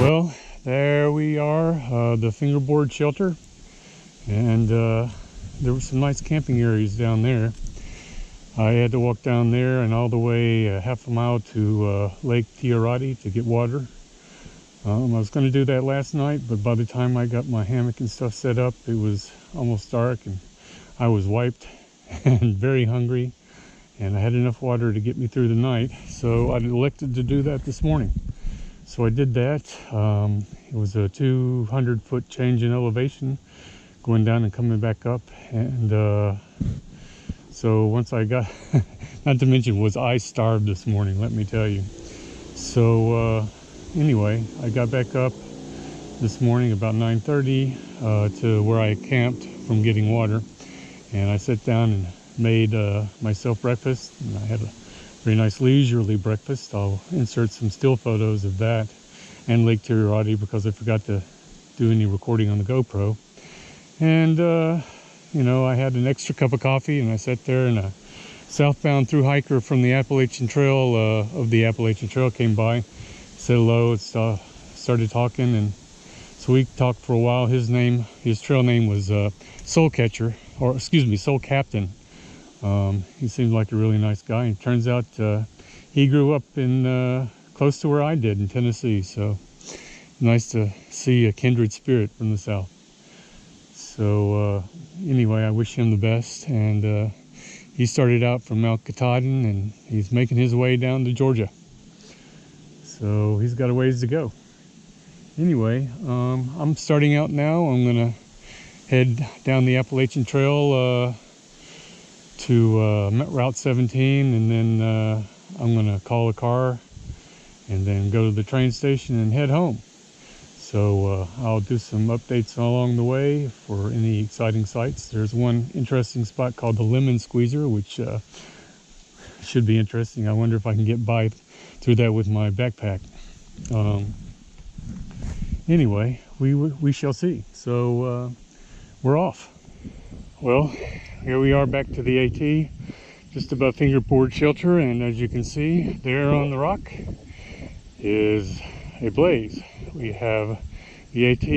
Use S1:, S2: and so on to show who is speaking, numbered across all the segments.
S1: Well, there we are, the fingerboard shelter, and there were some nice camping areas down there. I had to walk down there and all the way half a mile to Lake Tiarati to get water. I was going to do that last night, but by the time I got my hammock and stuff set up, it was almost dark and I was wiped and very hungry, and I had enough water to get me through the night, so I elected to do that this morning. So I did that. It was a 200-foot change in elevation, going down and coming back up. And so once I got, not to mention was I starved this morning, let me tell you. So anyway, I got back up this morning about 9:30 to where I camped from getting water. And I sat down and made myself breakfast. And I had a very nice leisurely breakfast. I'll insert some still photos of that and Lake Tiarati because I forgot to do any recording on the GoPro. And you know, I had an extra cup of coffee and I sat there, and a southbound through hiker from the Appalachian Trail came by, said hello, and started talking, and so we talked for a while. His trail name was Soul Catcher, or excuse me, Soul Captain. He seemed like a really nice guy, and it turns out he grew up in close to where I did in Tennessee, so nice to see a kindred spirit from the south. So anyway, I wish him the best, and he started out from Mount Katahdin and he's making his way down to Georgia, so he's got a ways to go. Anyway, I'm starting out now. I'm gonna head down the Appalachian Trail to Route 17, and then I'm gonna call a car and then go to the train station and head home. So I'll do some updates along the way for any exciting sights. There's one interesting spot called the Lemon Squeezer, which should be interesting. I wonder if I can get by through that with my backpack. Anyway, we shall see. So we're off. Well, here we are back to the AT, just above fingerboard shelter, and as you can see there on the rock is a blaze. We have the AT,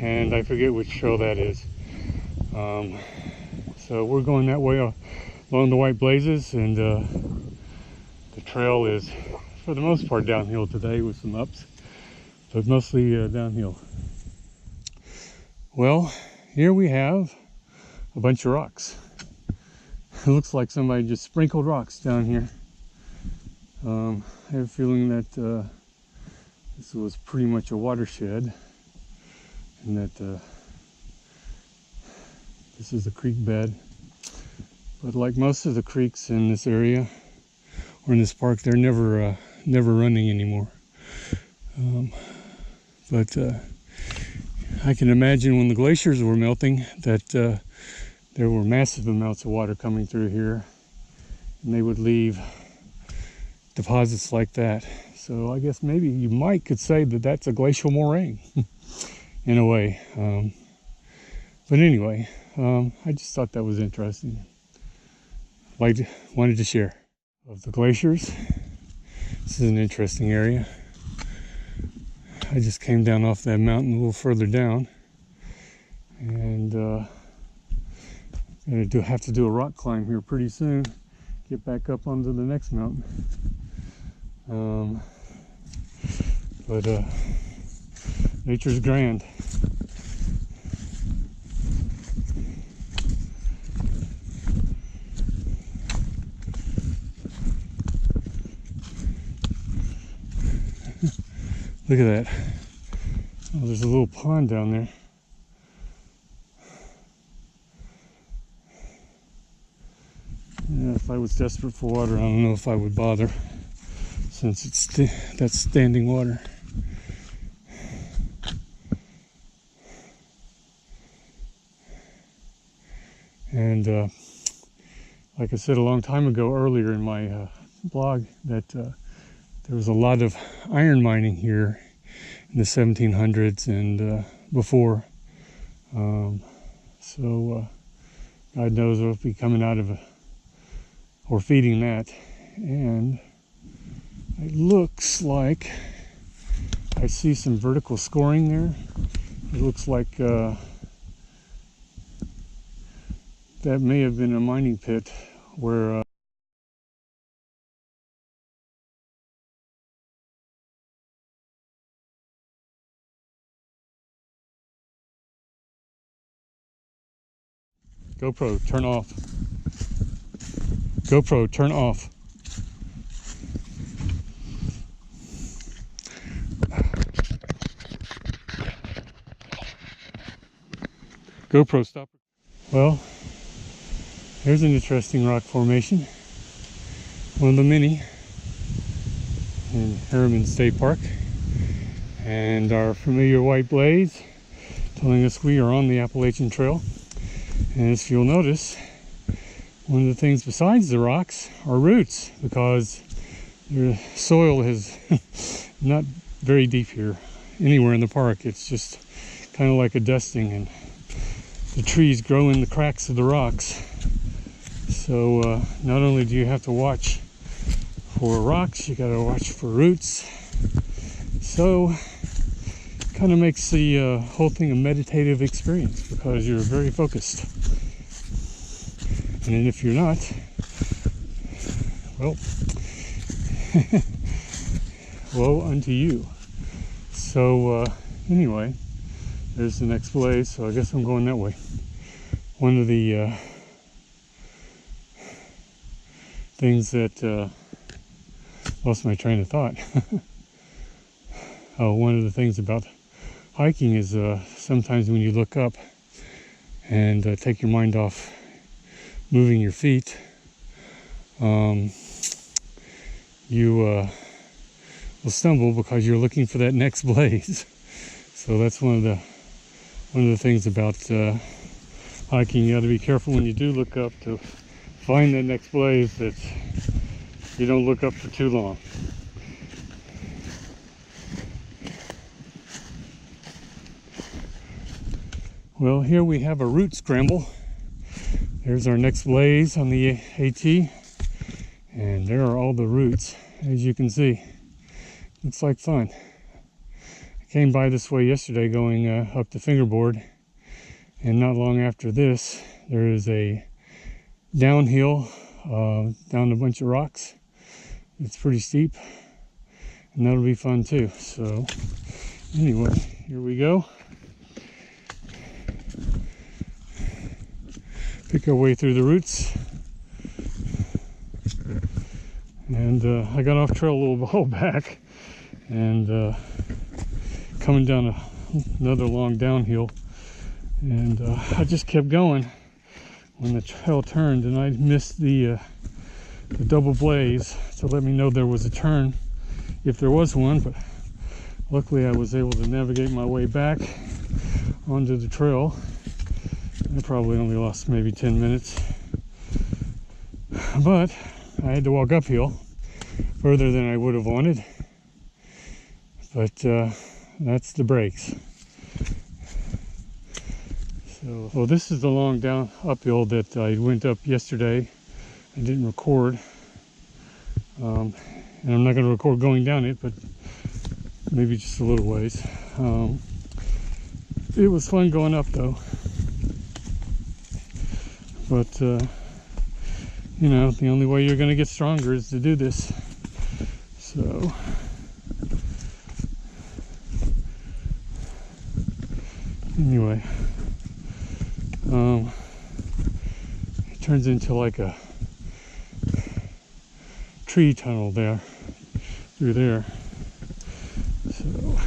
S1: and I forget which trail that is. So we're going that way along the white blazes, and the trail is for the most part downhill today with some ups, but mostly downhill. Well, here we have a bunch of rocks. It looks like somebody just sprinkled rocks down here. I have a feeling that this was pretty much a watershed, and that this is a creek bed. But like most of the creeks in this area or in this park, they're never running anymore. But I can imagine when the glaciers were melting that there were massive amounts of water coming through here, and they would leave deposits like that. So I guess maybe you could say that that's a glacial moraine in a way. But anyway, I just thought that was interesting. Wanted to share. Of the glaciers, this is an interesting area. I just came down off that mountain a little further down, and I'm gonna have to do a rock climb here pretty soon. get back up onto the next mountain. But nature's grand. Look at that. Oh, there's a little pond down there. Yeah, if I was desperate for water, I don't know if I would bother, since that's standing water. And like I said a long time ago earlier in my blog, that there was a lot of iron mining here in the 1700s and before. So God knows we'll be coming out of or feeding that. And it looks like I see some vertical scoring there. It looks like that may have been a mining pit where GoPro, turn off. GoPro, turn off. GoPro, stop. Well, here's an interesting rock formation. One of the many in Harriman State Park. And our familiar white blaze telling us we are on the Appalachian Trail. And as you'll notice, one of the things besides the rocks are roots, because the soil is not very deep here anywhere in the park. It's just kind of like a dusting, and the trees grow in the cracks of the rocks. So not only do you have to watch for rocks, you got to watch for roots. So kind of makes the whole thing a meditative experience, because you're very focused. And then if you're not, well, woe unto you. So anyway, there's the next blaze, so I guess I'm going that way. One of the things that lost my train of thought. Oh, one of the things about hiking is sometimes when you look up and take your mind off moving your feet, you will stumble because you're looking for that next blaze. So that's one of the things about hiking. You got to be careful when you do look up to find that next blaze, that you don't look up for too long. Well, here we have a root scramble. There's our next blaze on the AT, and there are all the roots, as you can see. Looks like fun. I came by this way yesterday going up the fingerboard, and not long after this, there is a downhill down a bunch of rocks. It's pretty steep, and that'll be fun too. So anyway, here we go. Pick our way through the roots, and I got off trail a little while back, and coming down another long downhill, and I just kept going when the trail turned, and I missed the double blaze to let me know there was a turn, if there was one. But luckily I was able to navigate my way back onto the trail. I probably only lost maybe 10 minutes, but I had to walk uphill further than I would have wanted. But that's the breaks. So, well, this is the long down uphill that I went up yesterday. I didn't record, and I'm not going to record going down it, but maybe just a little ways. It was fun going up though. But you know, the only way you're going to get stronger is to do this. So anyway, it turns into like a tree tunnel there, through there. So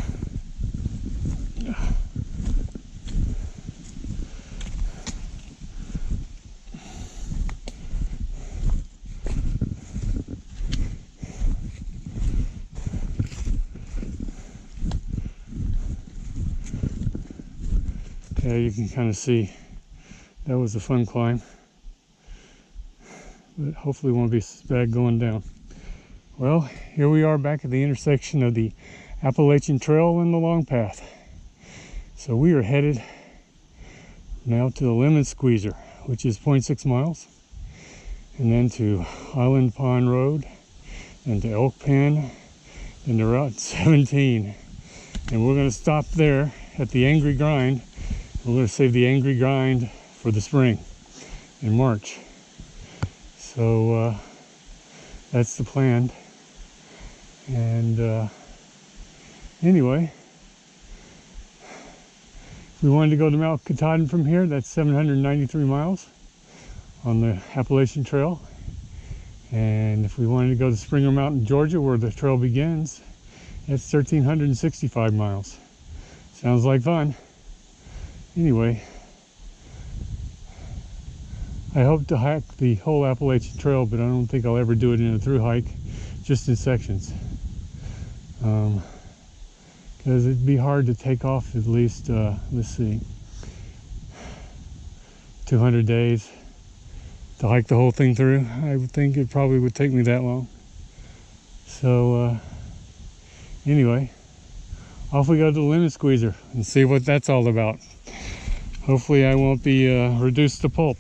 S1: yeah, you can kind of see that was a fun climb, but hopefully it won't be as bad going down. Well, here we are back at the intersection of the Appalachian Trail and the Long Path. So we are headed now to the Lemon Squeezer, which is 0.6 miles, and then to Island Pond Road, and to Elk Pen, and to Route 17. And we're going to stop there at the Angry Grind. We're going to save the Angry Grind for the spring in March. So that's the plan. And anyway, if we wanted to go to Mount Katahdin from here, that's 793 miles on the Appalachian Trail. And if we wanted to go to Springer Mountain, Georgia, where the trail begins, that's 1,365 miles. Sounds like fun. Anyway, I hope to hike the whole Appalachian Trail, but I don't think I'll ever do it in a through hike, just in sections. Because it'd be hard to take off at least, let's see, 200 days to hike the whole thing through. I would think it probably would take me that long. So anyway, off we go to the Lemon Squeezer and see what that's all about. Hopefully I won't be reduced to pulp.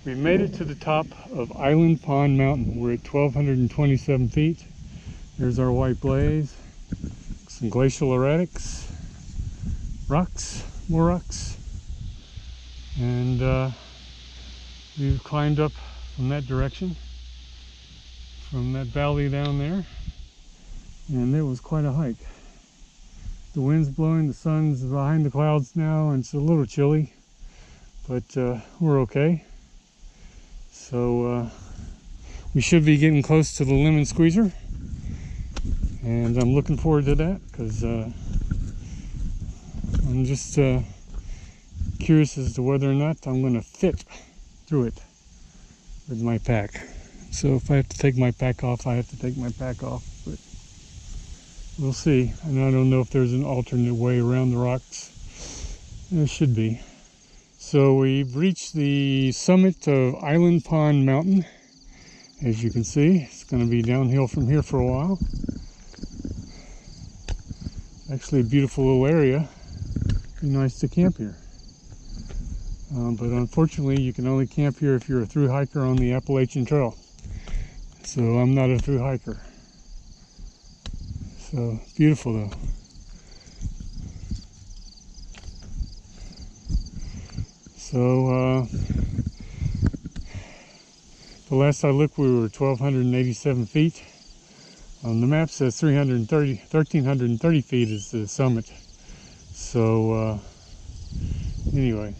S1: We made it to the top of Island Pond Mountain. We're at 1,227 feet. There's our white blaze, some glacial erratics, rocks, more rocks, and we've climbed up from that direction, from that valley down there, and it was quite a hike. The wind's blowing, the sun's behind the clouds now, and it's a little chilly, but we're okay. So we should be getting close to the Lemon Squeezer, and I'm looking forward to that because I'm just curious as to whether or not I'm going to fit through it with my pack. So if I have to take my pack off, I have to take my pack off, but we'll see. And I don't know if there's an alternate way around the rocks. There should be. So we've reached the summit of Island Pond Mountain. As you can see, it's going to be downhill from here for a while. Actually a beautiful little area. Be nice to camp here. But unfortunately, you can only camp here if you're a through hiker on the Appalachian Trail. So I'm not a through hiker. So beautiful though. So the last I looked, we were 1,287 feet. On the map says 1,330 feet is the summit. So anyway,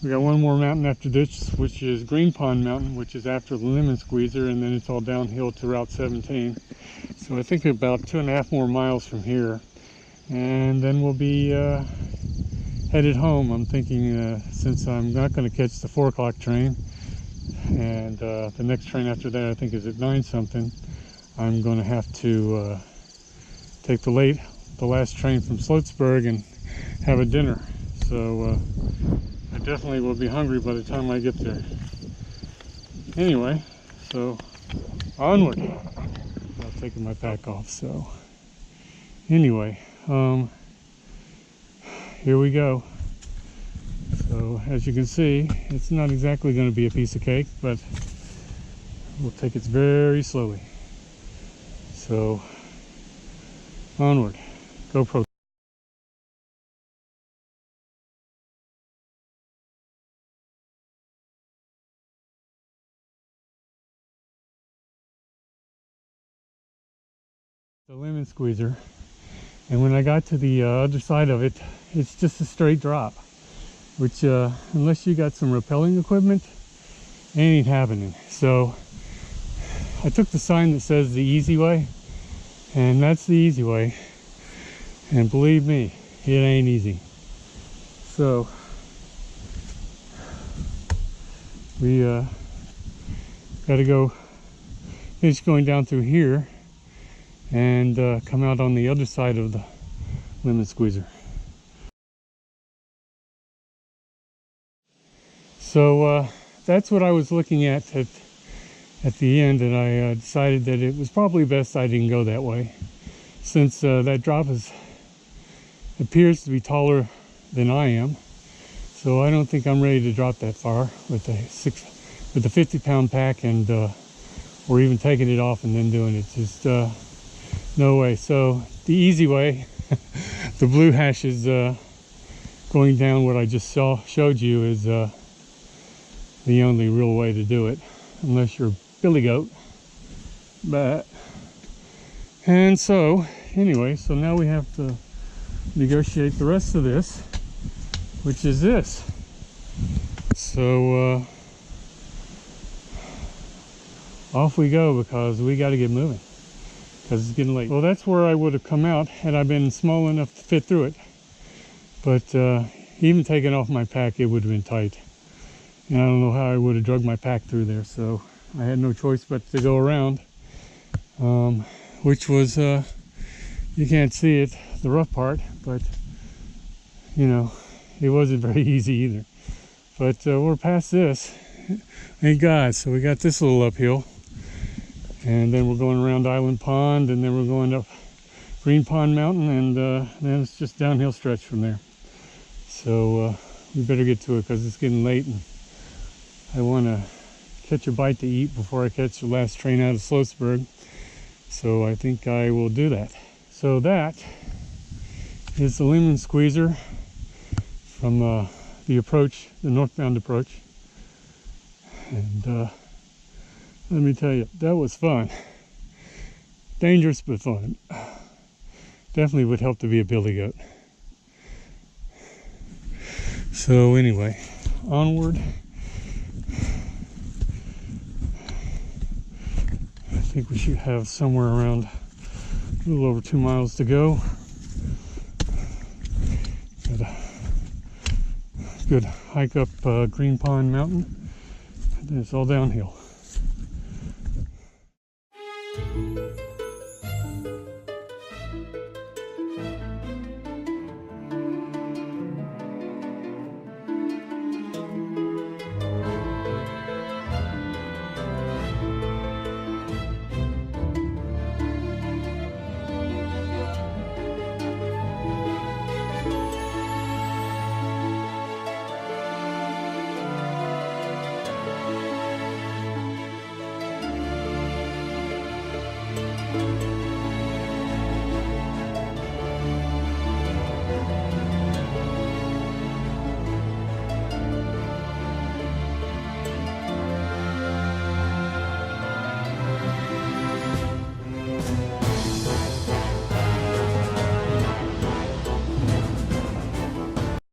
S1: we got one more mountain after this, which is Green Pond Mountain, which is after the Lemon Squeezer, and then it's all downhill to Route 17. So I think about 2.5 more miles from here, and then we'll be headed home. I'm thinking since I'm not going to catch the 4 o'clock train, and the next train after that I think is at 9 something, I'm going to have to take the last train from Sloatsburg and have a dinner. So I definitely will be hungry by the time I get there. Anyway, so onward. I'm taking my pack off. So anyway, here we go. So as you can see, it's not exactly going to be a piece of cake, but we'll take it very slowly. So onward, GoPro. the lemon squeezer, and when I got to the other side of it, it's just a straight drop, which unless you got some rappelling equipment, ain't happening. So I took the sign that says the easy way, and that's the easy way, and believe me, it ain't easy. So we got to go finish going down through here and come out on the other side of the lemon squeezer. So that's what I was looking at the end, and I decided that it was probably best I didn't go that way, since that drop appears to be taller than I am. So I don't think I'm ready to drop that far with the 50-pound pack, and or even taking it off and then doing it. Just no way. So the easy way, the blue hash is going down what I just showed you, is the only real way to do it, unless you're a billy goat. And so anyway, so now we have to negotiate the rest of this, which is this. So off we go, because we got to get moving, because it's getting late. Well, that's where I would have come out had I been small enough to fit through it, but even taking off my pack, it would have been tight, and I don't know how I would have dragged my pack through there. So I had no choice but to go around, which was you can't see it, the rough part, but you know, it wasn't very easy either. But we're past this, thank God. So we got this little uphill, and then we're going around Island Pond, and then we're going up Green Pond Mountain, and then it's just downhill stretch from there. So we better get to it, because it's getting late, and I want to catch a bite to eat before I catch the last train out of Sloatsburg. So I think I will do that. So that is the lemon squeezer from the approach, the northbound approach. And let me tell you, that was fun. Dangerous, but fun. Definitely would help to be a billy goat. So anyway, onward. I think we should have somewhere around a little over 2 miles to go. Got a good hike up Green Pond Mountain, and then it's all downhill.